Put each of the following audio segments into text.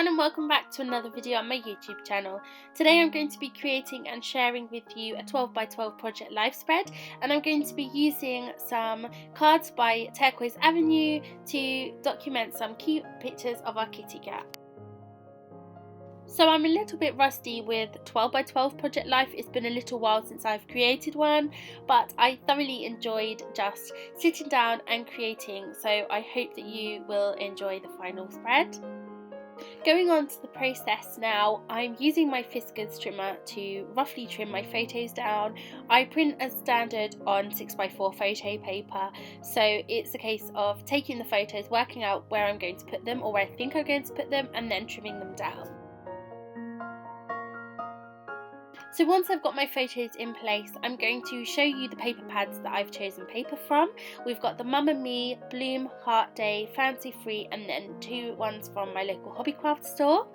everyone, and welcome back to another video on my YouTube channel. Today I'm going to be creating and sharing with you a 12x12 project live spread, and I'm going to be using some cards by Turquoise to document some cute pictures of our kitty cat. So I'm a little bit rusty with 12x12 project life. It's been a little while since I've created one, but I thoroughly enjoyed just sitting down and creating, so I hope that you will enjoy the final spread. Going on to the process now, I'm using my Fiskars trimmer to roughly trim my photos down. I print as standard on 6x4 photo paper, so it's a case of taking the photos, working out where I'm going to put them or where I think I'm going to put them, and then trimming them down. So once I've got my photos in place, I'm going to show you the paper pads that I've chosen paper from. We've got the Mum and Me, Bloom, Heart Day, Fancy Free, and then two ones from my local Hobbycraft store.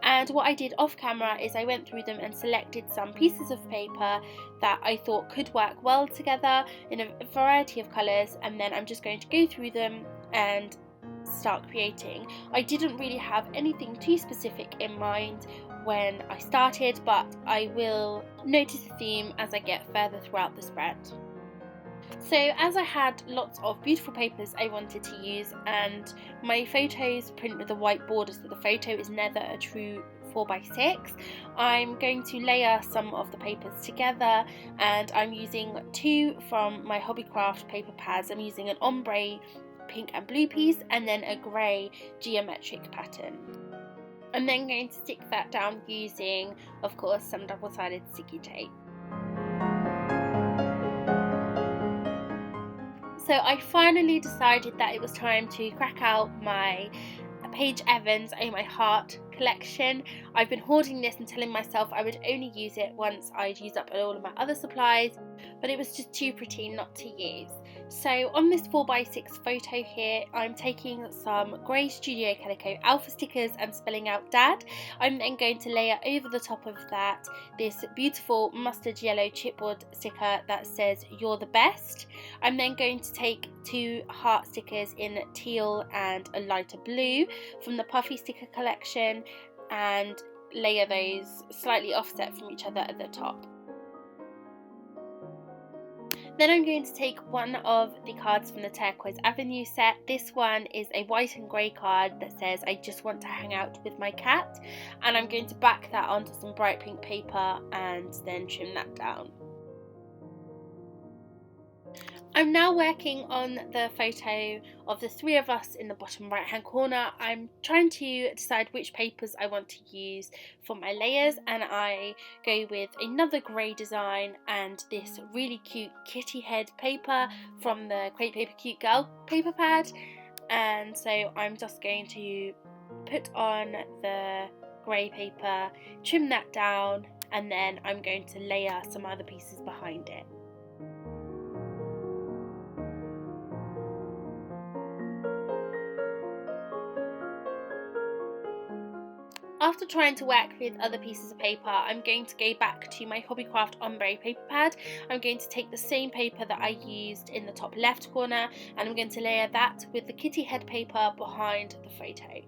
And what I did off camera is I went through them and selected some pieces of paper that I thought could work well together in a variety of colours, and then I'm just going to go through them and start creating. I didn't really have anything too specific in mind when I started, but I will notice a theme as I get further throughout the spread. So as I had lots of beautiful papers I wanted to use, and my photos print with a white border so the photo is never a true 4x6, I'm going to layer some of the papers together, and I'm using two from my Hobbycraft paper pads. I'm using an ombre pink and blue piece and then a grey geometric pattern. I'm then going to stick that down using, of course, some double-sided sticky tape. So I finally decided that it was time to crack out my Paige Oh My Heart collection. I've been hoarding this and telling myself I would only use it once I'd used up all of my other supplies, but it was just too pretty not to use. So on this 4x6 photo here, I'm taking some grey Studio Calico alpha stickers and spelling out Dad. I'm then going to layer over the top of that this beautiful mustard yellow chipboard sticker that says You're the Best. I'm then going to take two heart stickers in teal and a lighter blue from the puffy sticker collection and layer those slightly offset from each other at the top. Then I'm going to take one of the cards from the Turquoise set. This one is a white and grey card that says I just want to hang out with my cat, and I'm going to back that onto some bright pink paper and then trim that down. I'm now working on the photo of the three of us in the bottom right hand corner. I'm trying to decide which papers I want to use for my layers, and I go with another grey design and this really cute kitty head paper from the Create Paper Cute Girl paper pad. And so I'm just going to put on the grey paper, trim that down, and then I'm going to layer some other pieces behind it. After trying to work with other pieces of paper, I'm going to go back to my Hobbycraft ombre paper pad. I'm going to take the same paper that I used in the top left corner, and I'm going to layer that with the kitty head paper behind the photo.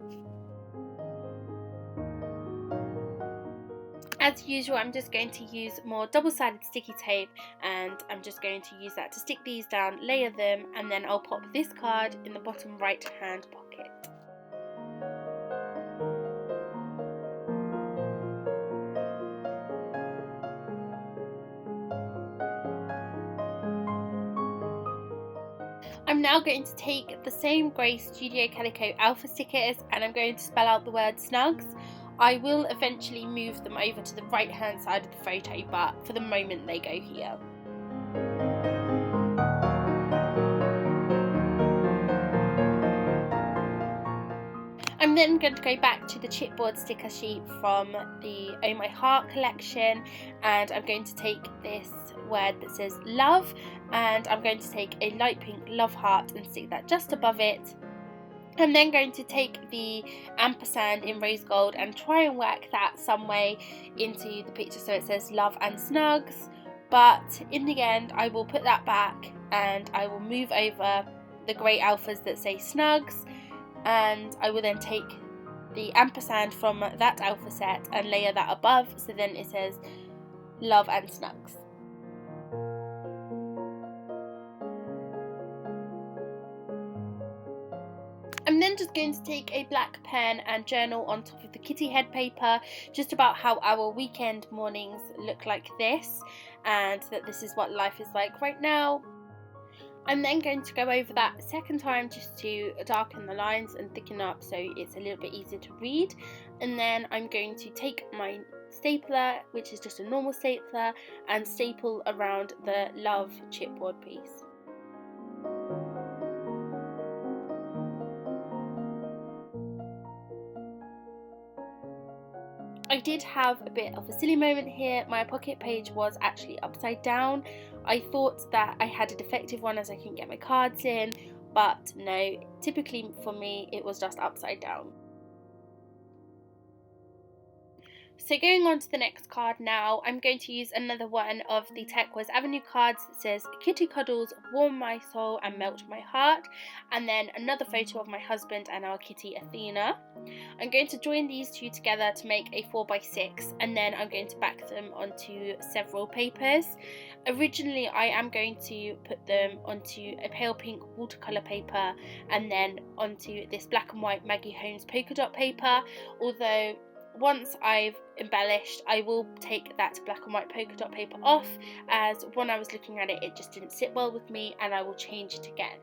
As usual, I'm just going to use more double-sided sticky tape, and I'm just going to use that to stick these down, layer them, and then I'll pop this card in the bottom right hand pocket. I'm now going to take the same grey Studio Calico alpha stickers and I'm going to spell out the word Snugs. I will eventually move them over to the right hand side of the photo, but for the moment they go here. I'm then going to go back to the chipboard sticker sheet from the Oh My Heart collection, and I'm going to take this word that says love, and I'm going to take a light pink love heart and stick that just above it. I'm then going to take the ampersand in rose gold and try and work that some way into the picture so it says love and snugs, but in the end I will put that back and I will move over the grey alphas that say snugs, and I will then take the ampersand from that alpha set and layer that above, so then it says Love and Snugs. I'm then just going to take a black pen and journal on top of the kitty head paper just about how our weekend mornings look like this, and that this is what life is like right now. I'm then going to go over that a second time just to darken the lines and thicken up so it's a little bit easier to read. And then I'm going to take my stapler, which is just a normal stapler, and staple around the Love chipboard piece. I did have a bit of a silly moment here. My pocket page was actually upside down. I thought that I had a defective one as I couldn't get my cards in, but no, typically for me it was just upside down. So going on to the next card now, I'm going to use another one of the Turquoise Avenue cards that says Kitty Cuddles warm my soul and melt my heart, and then another photo of my husband and our kitty Athena. I'm going to join these two together to make a 4x6, and then I'm going to back them onto several papers. Originally I am going to put them onto a pale pink watercolour paper and then onto this black and white Maggie Holmes polka dot paper, although once I've embellished I will take that black and white polka dot paper off, as when I was looking at it it just didn't sit well with me, and I will change it again.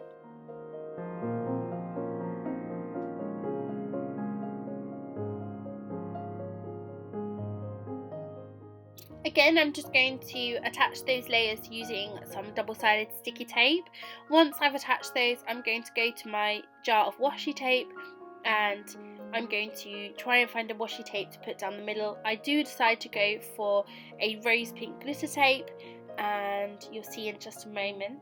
Again, I'm just going to attach those layers using some double-sided sticky tape. Once I've attached those, I'm going to go to my jar of washi tape and I'm going to try and find a washi tape to put down the middle. I do decide to go for a rose pink glitter tape, and you'll see in just a moment.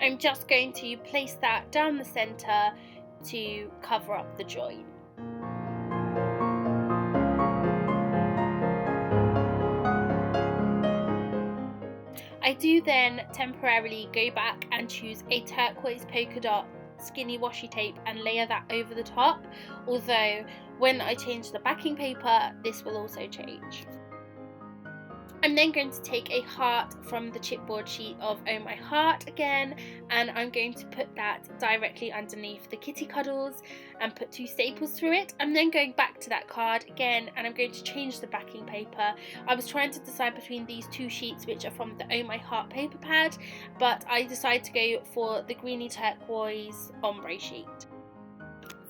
I'm just going to place that down the centre to cover up the join. I do then temporarily go back and choose a turquoise polka dot skinny washi tape and layer that over the top, although when I change the backing paper this will also change. I'm then going to take a heart from the chipboard sheet of Oh My Heart again, and I'm going to put that directly underneath the kitty cuddles and put 2 staples through it. I'm then going back to that card again and I'm going to change the backing paper. I was trying to decide between these 2 sheets which are from the Oh My Heart paper pad, but I decided to go for the greeny turquoise ombre sheet.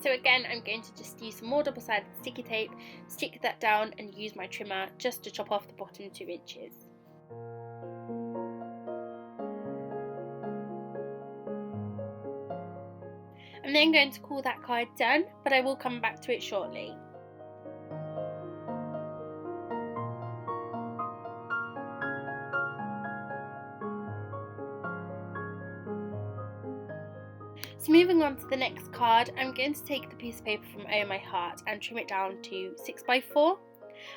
So again, I'm going to just use some more double-sided sticky tape, stick that down and use my trimmer just to chop off the bottom 2 inches. I'm then going to call that card done, but I will come back to it shortly. So moving on to the next card, I'm going to take the piece of paper from Oh My Heart and trim it down to 6x4.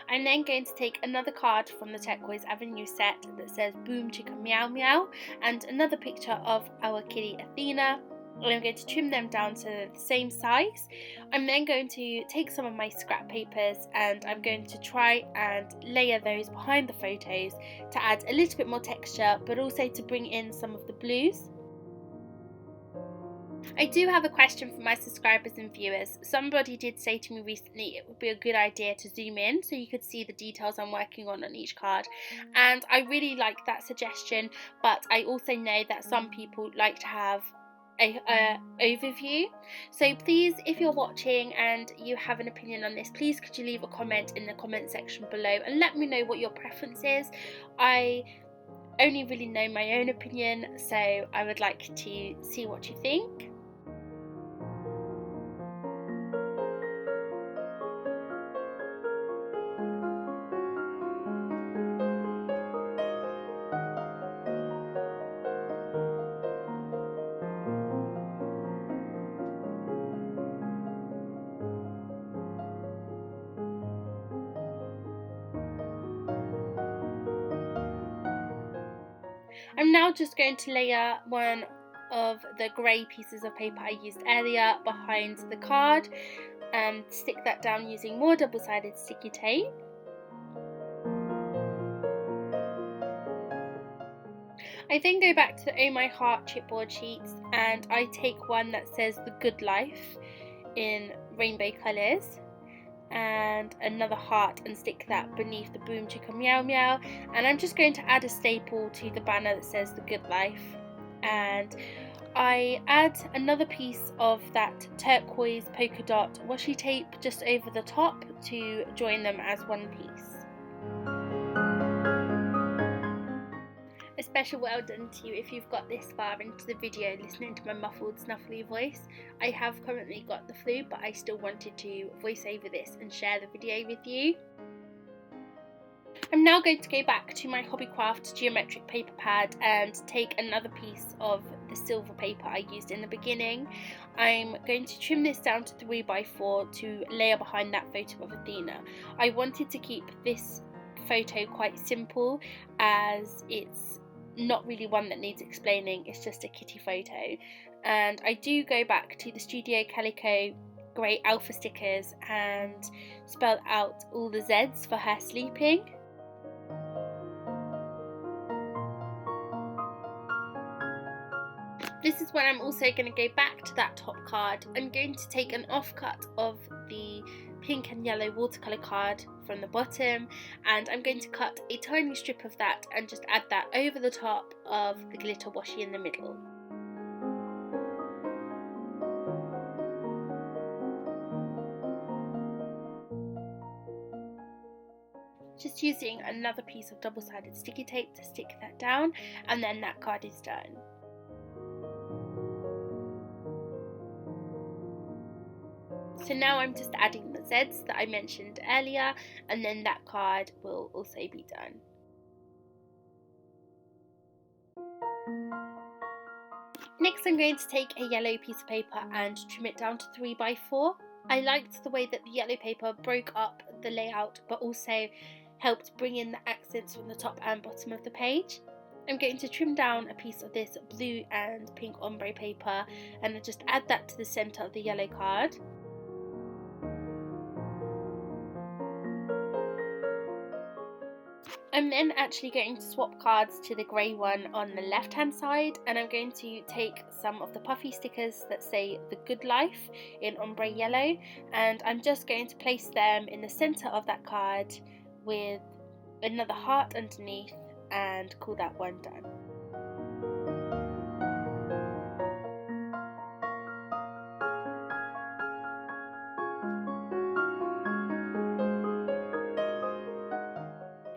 I'm then going to take another card from the Turquoise Avenue set that says Boom Chicka Meow Meow and another picture of our kitty Athena. I'm going to trim them down to the same size. I'm then going to take some of my scrap papers and I'm going to try and layer those behind the photos to add a little bit more texture, but also to bring in some of the blues. I do have a question for my subscribers and viewers. Somebody did say to me recently it would be a good idea to zoom in so you could see the details I'm working on each card, and I really like that suggestion, but I also know that some people like to have a overview. So please, if you're watching and you have an opinion on this, please could you leave a comment in the comment section below and let me know what your preference is. I only really know my own opinion, so I would like to see what you think. I'm now just going to layer one of the grey pieces of paper I used earlier behind the card and stick that down using more double-sided sticky tape. I then go back to the Oh My Heart chipboard sheets and I take one that says The Good Life in rainbow colours and another heart and stick that beneath the Boom Chicka Meow Meow, and I'm just going to add a staple to the banner that says The Good Life, and I add another piece of that turquoise polka dot washi tape just over the top to join them as one piece. A special well done to you if you've got this far into the video listening to my muffled snuffly voice. I have currently got the flu, but I still wanted to voice over this and share the video with you. I'm now going to go back to my Hobbycraft geometric paper pad and take another piece of the silver paper I used in the beginning. I'm going to trim this down to 3x4 to layer behind that photo of Athena. I wanted to keep this photo quite simple as it's not really one that needs explaining, it's just a kitty photo. And I do go back to the Studio Calico grey alpha stickers and spell out all the Z's for her sleeping. This is when I'm also going to go back to that top card. I'm going to take an offcut of the pink and yellow watercolour card from the bottom, and I'm going to cut a tiny strip of that and just add that over the top of the glitter washi in the middle. Just using another piece of double-sided sticky tape to stick that down, and then that card is done. So now I'm just adding the Z's that I mentioned earlier, and then that card will also be done. Next I'm going to take a yellow piece of paper and trim it down to 3x4. I liked the way that the yellow paper broke up the layout but also helped bring in the accents from the top and bottom of the page. I'm going to trim down a piece of this blue and pink ombre paper and just add that to the centre of the yellow card. I'm then actually going to swap cards to the grey one on the left hand side, and I'm going to take some of the puffy stickers that say The Good Life in ombre yellow, and I'm just going to place them in the centre of that card with another heart underneath and call that one done.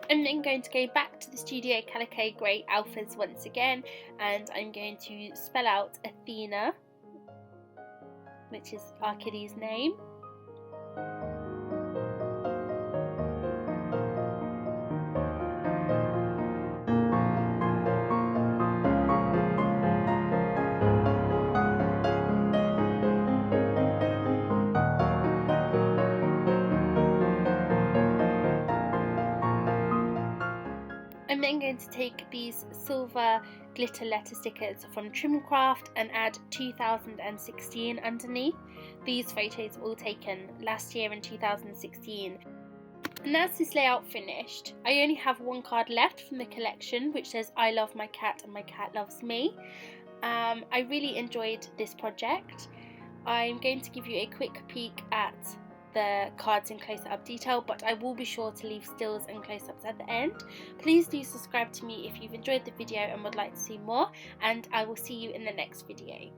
I'm then going to go back to the Studio Calico grey alphas once again, and I'm going to spell out Athena, which is our kiddie's name. I'm then going to take these silver glitter letter stickers from Trimcraft and add 2016 underneath. These photos were all taken last year in 2016. And that's this layout finished. I only have one card left from the collection which says I love my cat and my cat loves me. I really enjoyed this project. I'm going to give you a quick peek at the cards in close-up detail, but I will be sure to leave stills and close-ups at the end. Please do subscribe to me if you've enjoyed the video and would like to see more, and I will see you in the next video.